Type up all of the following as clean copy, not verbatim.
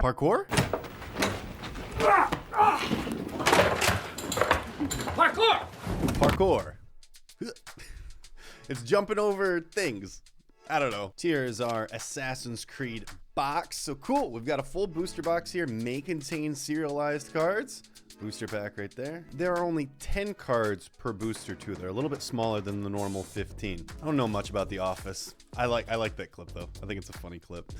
Parkour? Parkour! Parkour. It's jumping over things. I don't know. Here's our Assassin's Creed box. So cool. We've got a full booster box here. May contain serialized cards. Booster pack right there. There are only 10 cards per booster too. They're a little bit smaller than the normal 15. I don't know much about The Office. I like that clip though. I think it's a funny clip.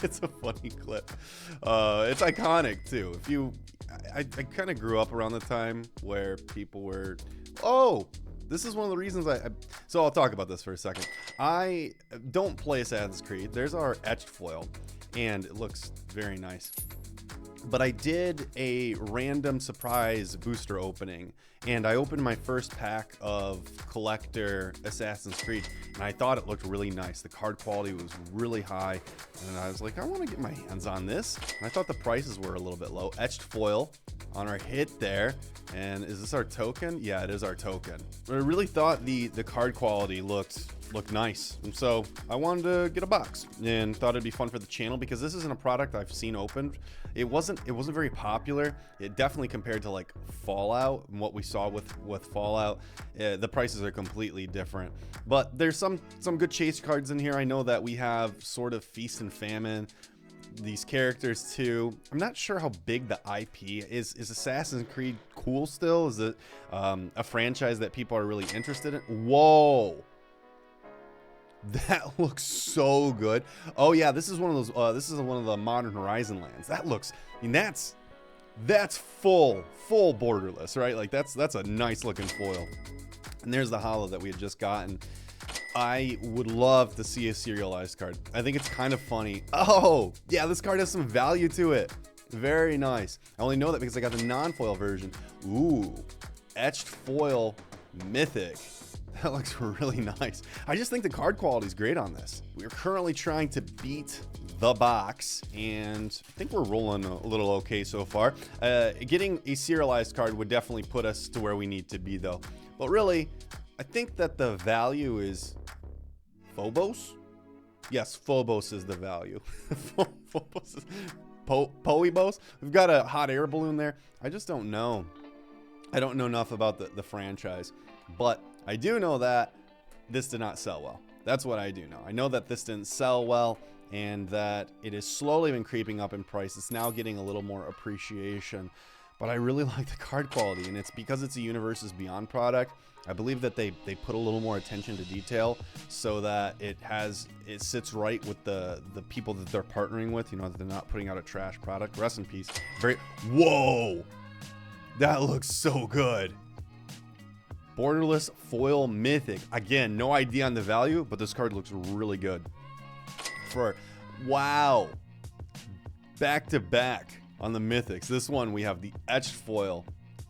It's a funny clip. It's iconic too. I kind of grew up around the time where people were, this is one of the reasons so I'll talk about this for a second. I don't play Assassin's Creed. There's our etched foil and it looks very nice. But I did a random surprise booster opening and I opened my first pack of collector Assassin's Creed and I thought it looked really nice. The card quality was really high and I was like, I want to get my hands on this. And I thought the prices were a little bit low. Etched foil on our hit there. And is this our token? Yeah, it is our token. But I really thought the card quality looked nice. And so I wanted to get a box and thought it'd be fun for the channel because this isn't a product I've seen opened. It wasn't very popular. It definitely compared to like Fallout and what we saw with Fallout, the prices are completely different. But there's some good chase cards in here. I know that we have sort of Feast and Famine, these characters too. I'm not sure how big the IP is. Is Assassin's Creed cool still? Is it a franchise that people are really interested in? Whoa, that looks so good. Oh yeah, this is one of those. This is one of the Modern Horizon lands. That looks. I mean, that's full borderless, right? Like that's a nice looking foil. And there's the holo that we had just gotten. I would love to see a serialized card. I think it's kind of funny. Oh yeah, this card has some value to it. Very nice. I only know that because I got the non-foil version. Ooh, etched foil mythic. That looks really nice. I just think the card quality is great on this. We're currently trying to beat the box, and I think we're rolling a little okay so far. Getting a serialized card would definitely put us to where we need to be, though. But really, I think that the value is Phobos. Yes, Phobos is the value. Phobos is Poebos. We've got a hot air balloon there. I just don't know. I don't know enough about the franchise, but I do know that this did not sell well. That's what I do know. I know that this didn't sell well and that it has slowly been creeping up in price. It's now getting a little more appreciation, but I really like the card quality, and it's because it's a Universes Beyond product. I believe that they put a little more attention to detail so that it sits right with the people that they're partnering with, you know, that they're not putting out a trash product. Rest in peace. Whoa, that looks so good. Borderless foil mythic. Again, no idea on the value, but this card looks really good. Wow. Back to back on the mythics. This one we have the etched foil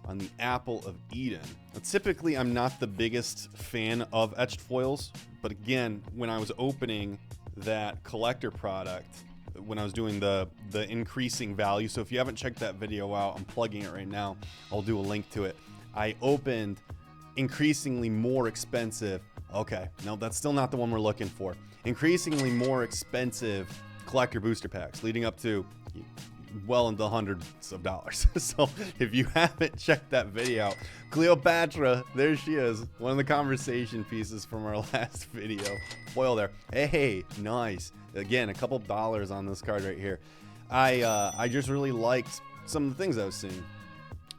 on the Apple of Eden. Now, typically, I'm not the biggest fan of etched foils, but again, when I was opening that collector product, when I was doing the increasing value, so if you haven't checked that video out, I'm plugging it right now. I'll do a link to it. I opened increasingly more expensive. Okay, no, that's still not the one we're looking for. Increasingly more expensive collector booster packs, leading up to well into hundreds of dollars. So if you haven't checked that video out, Cleopatra, there she is, one of the conversation pieces from our last video. Foil there. Hey, nice. Again, a couple dollars on this card right here. I just really liked some of the things I was seeing.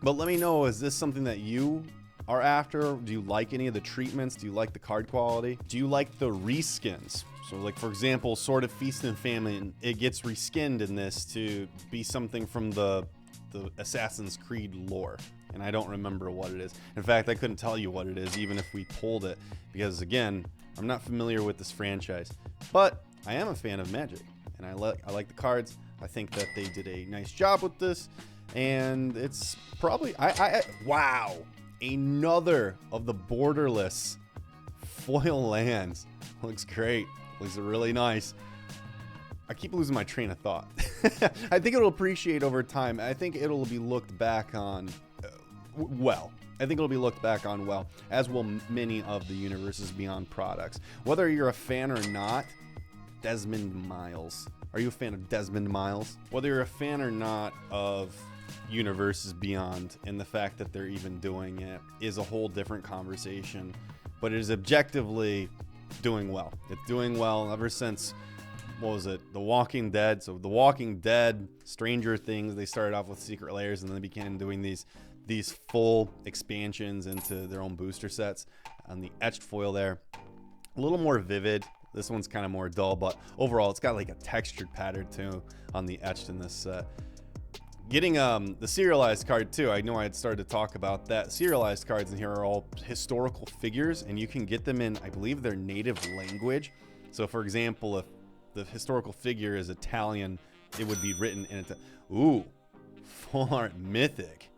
But let me know, is this something that you are after? Do you like any of the treatments? Do you like the card quality? Do you like the reskins? So like, for example, Sword of Feast and Famine, it gets reskinned in this to be something from the Assassin's Creed lore. And I don't remember what it is. In fact, I couldn't tell you what it is, even if we pulled it, because again, I'm not familiar with this franchise. But I am a fan of Magic, and I like the cards. I think that they did a nice job with this, and it's probably wow, another of the borderless foil lands. Looks great. Looks really nice. I keep losing my train of thought. I think it'll appreciate over time. I think it'll be looked back on well. I think it'll be looked back on well, as will many of the Universes Beyond products. Whether you're a fan or not, Desmond Miles. Are you a fan of Desmond Miles? Whether you're a fan or not of Universes Beyond, and the fact that they're even doing it is a whole different conversation, but it is objectively doing well. It's doing well ever since, what was it, The Walking Dead. So The Walking Dead, Stranger Things, they started off with Secret Layers, and then they began doing these full expansions into their own booster sets. On the etched foil there, a little more vivid. This one's kind of more dull, but overall it's got like a textured pattern too on the etched in this set. Getting the serialized card too, I know I had started to talk about that. Serialized cards in here are all historical figures, and you can get them in, I believe, their native language. So for example, if the historical figure is Italian, it would be written in Italian. Ooh, full art mythic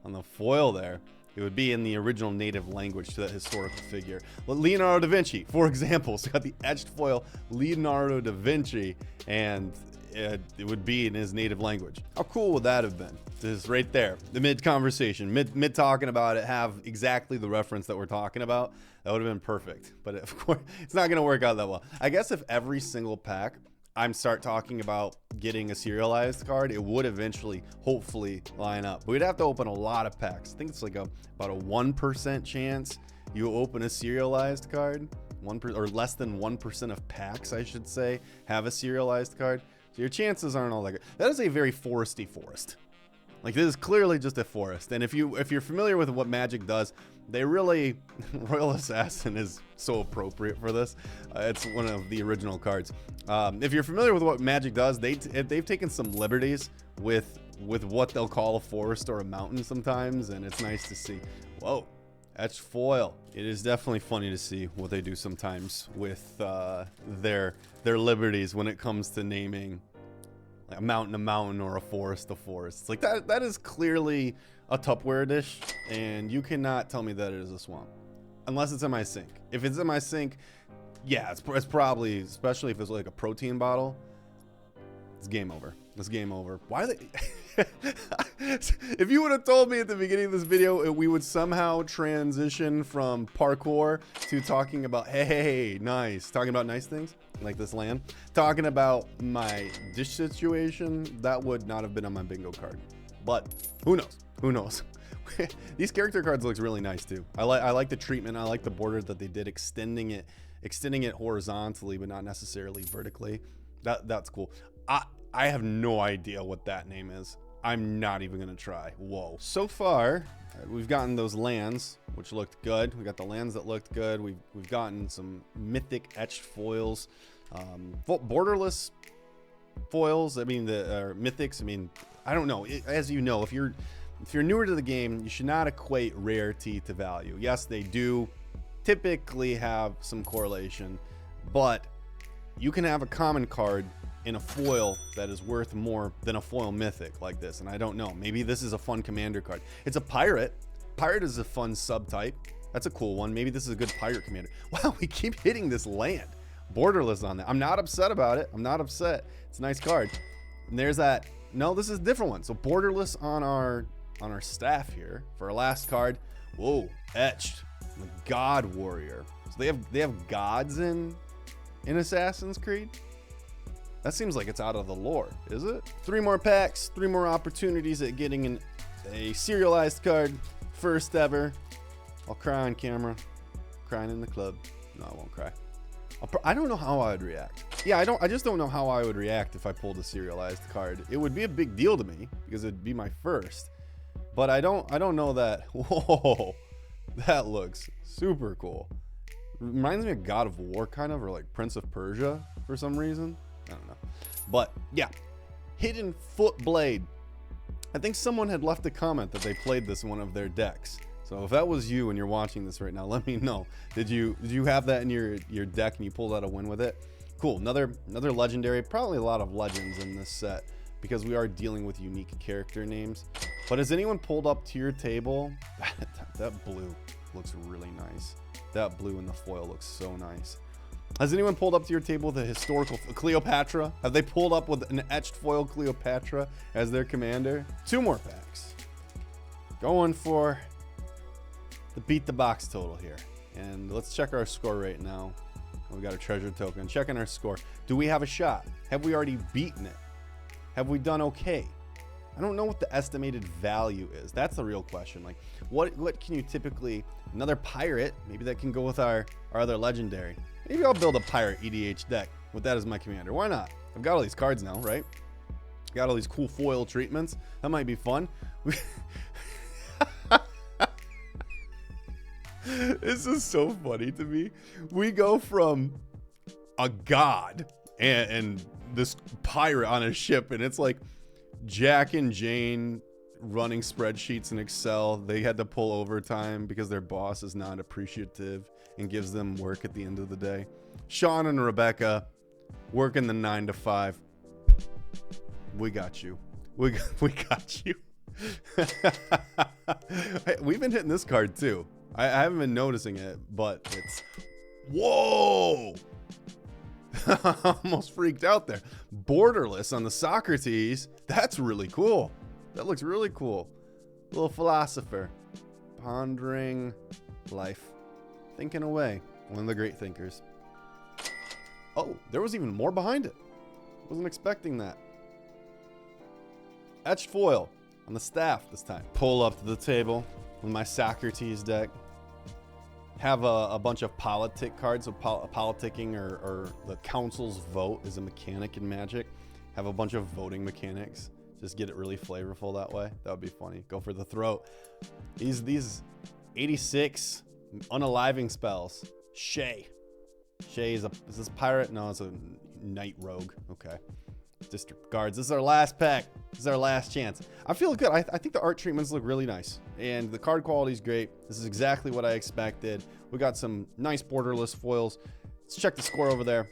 on the foil there. It would be in the original native language to that historical figure. Leonardo da Vinci, for example. So got the etched foil Leonardo da Vinci, and it would be in his native language. How cool would that have been? Just right there, the mid conversation, mid talking about it, have exactly the reference that we're talking about. That would have been perfect. But of course, it's not going to work out that well. I guess if every single pack I'm start talking about getting a serialized card, it would eventually, hopefully, line up. But we'd have to open a lot of packs. I think it's like about a 1% chance you open a serialized card. Or less than 1% of packs, I should say, have a serialized card. So your chances aren't all that good. That is a very foresty forest. Like, this is clearly just a forest. And if you're familiar with what Magic does, they really, Royal Assassin is so appropriate for this. It's one of the original cards. If you're familiar with what Magic does, they've taken some liberties with what they'll call a forest or a mountain sometimes, and it's nice to see. Whoa, etched foil. It is definitely funny to see what they do sometimes with their liberties when it comes to naming a mountain or a forest. It's like that is clearly a Tupperware dish, and you cannot tell me that it is a swamp unless it's in my sink. If it's in my sink, yeah, it's probably, especially if it's like a protein bottle, it's game over. It's game over. Why are they if you would have told me at the beginning of this video we would somehow transition from parkour to talking about, hey, nice, talking about nice things like this land, talking about my dish situation, that would not have been on my bingo card. But who knows. These character cards looks really nice too. I like the treatment. I like the border that they did, extending it horizontally but not necessarily vertically. That's cool. I have no idea what that name is. I'm not even gonna try. Whoa. So far, we've gotten those lands, which looked good. We got the lands that looked good. We've gotten some mythic etched foils, borderless foils. I mean, the mythics. I mean, I don't know. As you know, if you're newer to the game, you should not equate rarity to value. Yes, they do typically have some correlation, but you can have a common card in a foil that is worth more than a foil mythic like this. And I don't know, maybe this is a fun commander card. It's a pirate. Pirate is a fun subtype. That's a cool one. Maybe this is a good pirate commander. Wow, we keep hitting this land. Borderless on that. I'm not upset about it. I'm not upset. It's a nice card. And there's that. No, this is a different one. So borderless on our staff here for our last card. Whoa, etched. The God Warrior. So they have gods in Assassin's Creed? That seems like it's out of the lore, is it? 3 more packs, 3 more opportunities at getting a serialized card. First ever. I'll cry on camera. Crying in the club. No, I won't cry. I don't know how I would react. Yeah, I just don't know how I would react if I pulled a serialized card. It would be a big deal to me because it'd be my first. But I don't know that. Whoa, that looks super cool. Reminds me of God of War kind of, or like Prince of Persia for some reason. I don't know. But yeah, Hidden Foot Blade. I think someone had left a comment that they played this in one of their decks. So if that was you and you're watching this right now, let me know. Did you have that in your deck and you pulled out a win with it? Cool. Another legendary. Probably a lot of legends in this set because we are dealing with unique character names. But has anyone pulled up to your table? That blue looks really nice. That blue in the foil looks so nice. Has anyone pulled up to your table the historical Cleopatra? Have they pulled up with an etched foil Cleopatra as their commander? 2 more packs. Going for the beat the box total here. And let's check our score right now. We got a treasure token. Checking our score. Do we have a shot? Have we already beaten it? Have we done okay? I don't know what the estimated value is. That's the real question. Like, what can you typically... Another pirate. Maybe that can go with our other legendary. Maybe I'll build a pirate EDH deck with that as my commander. Why not? I've got all these cards now, right? Got all these cool foil treatments. That might be fun. This is so funny to me. We go from a god and this pirate on a ship, and it's like Jack and Jane running spreadsheets in Excel. They had to pull overtime because their boss is not appreciative and gives them work at the end of the day. Sean and Rebecca working the 9 to 5. We got you. We got you. Hey, we've been hitting this card too. I haven't been noticing it, but it's... Whoa! Almost freaked out there. Borderless on the Socrates. That's really cool. That looks really cool. Little philosopher. Pondering life. Thinking away. One of the great thinkers. Oh, there was even more behind it. Wasn't expecting that. Etched foil on the staff this time. Pull up to the table with my Socrates deck. Have a bunch of politic cards. So politicking or the council's vote is a mechanic in Magic. Have a bunch of voting mechanics. Just get it really flavorful that way. That would be funny. Go for the throat. These 86 unaliving spells. Shay. Shay is this a pirate? No, it's a knight rogue. Okay. District guards. This is our last pack. This is our last chance. I feel good. I think the art treatments look really nice, and the card quality is great. This is exactly what I expected. We got some nice borderless foils. Let's check the score over there.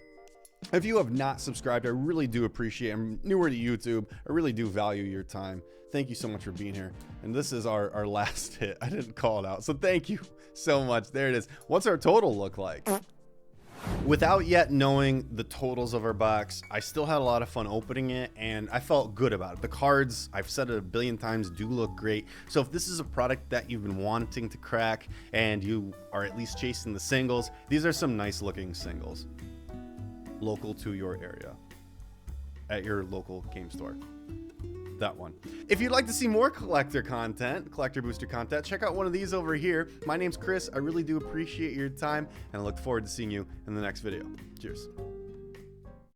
If you have not subscribed, I really do appreciate it. I'm newer to YouTube. I really do value your time. Thank you so much for being here. And this is our last hit. I didn't call it out, so thank you so much. There it is. What's our total look like? Without yet knowing the totals of our box, I still had a lot of fun opening it, and I felt good about it. The cards, I've said it a billion times, do look great. So if this is a product that you've been wanting to crack and you are at least chasing the singles, these are some nice looking singles local to your area at your local game store. That one. If you'd like to see more collector booster content, check out one of these over here. My name's Chris. I really do appreciate your time, and I look forward to seeing you in the next video. Cheers.